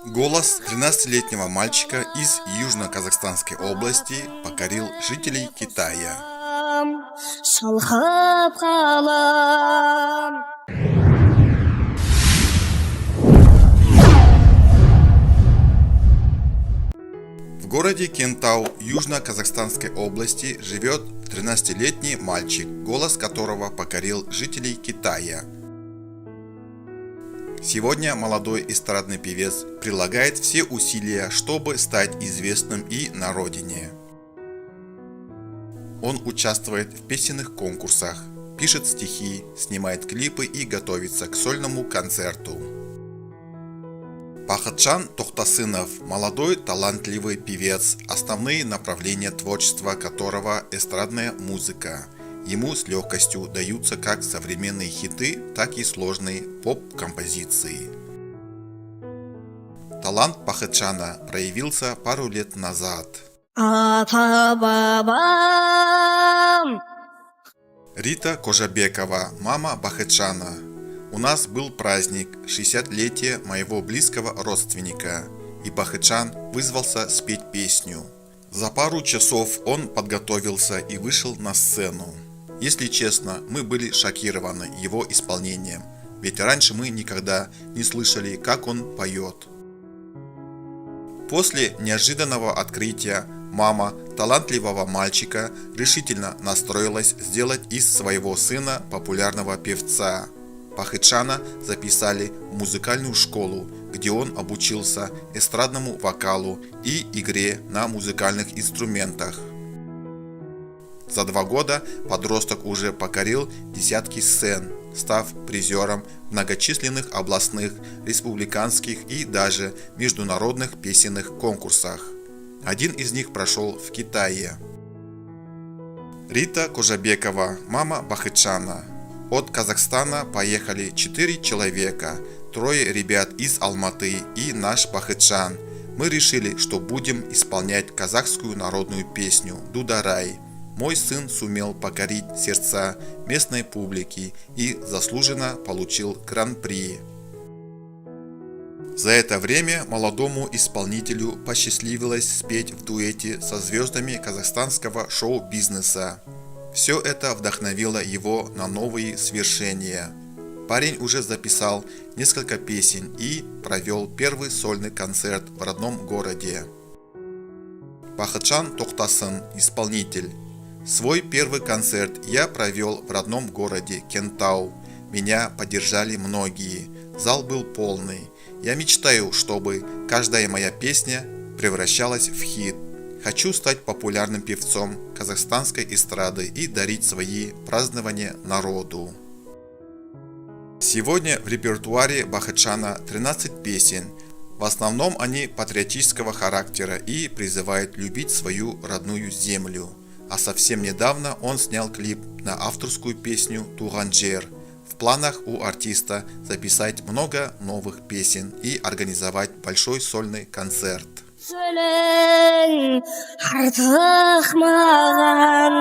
Голос 13-летнего мальчика из Южно-Казахстанской области покорил жителей Китая. В городе Кентау Южно-Казахстанской области живет 13-летний мальчик, голос которого покорил жителей Китая. Сегодня молодой эстрадный певец прилагает все усилия, чтобы стать известным и на родине. Он участвует в песенных конкурсах, пишет стихи, снимает клипы и готовится к сольному концерту. Бахытжан Тохтасынов – молодой талантливый певец, основные направления творчества которого эстрадная музыка. Ему с легкостью даются как современные хиты, так и сложные поп-композиции. Талант Бахытжана проявился пару лет назад. Рита Кожабекова, мама Бахытжана. У нас был праздник, 60-летие моего близкого родственника, и Бахытжан вызвался спеть песню. За пару часов он подготовился и вышел на сцену. Если честно, мы были шокированы его исполнением, ведь раньше мы никогда не слышали, как он поет. После неожиданного открытия мама талантливого мальчика решительно настроилась сделать из своего сына популярного певца. Бахытжана записали в музыкальную школу, где он обучился эстрадному вокалу и игре на музыкальных инструментах. За 2 года подросток уже покорил десятки сцен, став призером многочисленных областных, республиканских и даже международных песенных конкурсах. Один из них прошел в Китае. Рита Кожабекова, мама Бахытжана. От Казахстана поехали 4 человека, 3 ребят из Алматы и наш Бахытжан. Мы решили, что будем исполнять казахскую народную песню «Дударай». Мой сын сумел покорить сердца местной публики и заслуженно получил гран-при. За это время молодому исполнителю посчастливилось спеть в дуэте со звездами казахстанского шоу-бизнеса. Все это вдохновило его на новые свершения. Парень уже записал несколько песен и провел первый сольный концерт в родном городе. Бахытжан Тохтасын, исполнитель. Свой первый концерт я провел в родном городе Кентау. Меня поддержали многие. Зал был полный. Я мечтаю, чтобы каждая моя песня превращалась в хит. Хочу стать популярным певцом казахстанской эстрады и дарить свои празднования народу. Сегодня в репертуаре Бахытжана 13 песен. В основном они патриотического характера и призывают любить свою родную землю. А совсем недавно он снял клип на авторскую песню «Туган жер». В планах у артиста записать много новых песен и организовать большой сольный концерт. Артық маған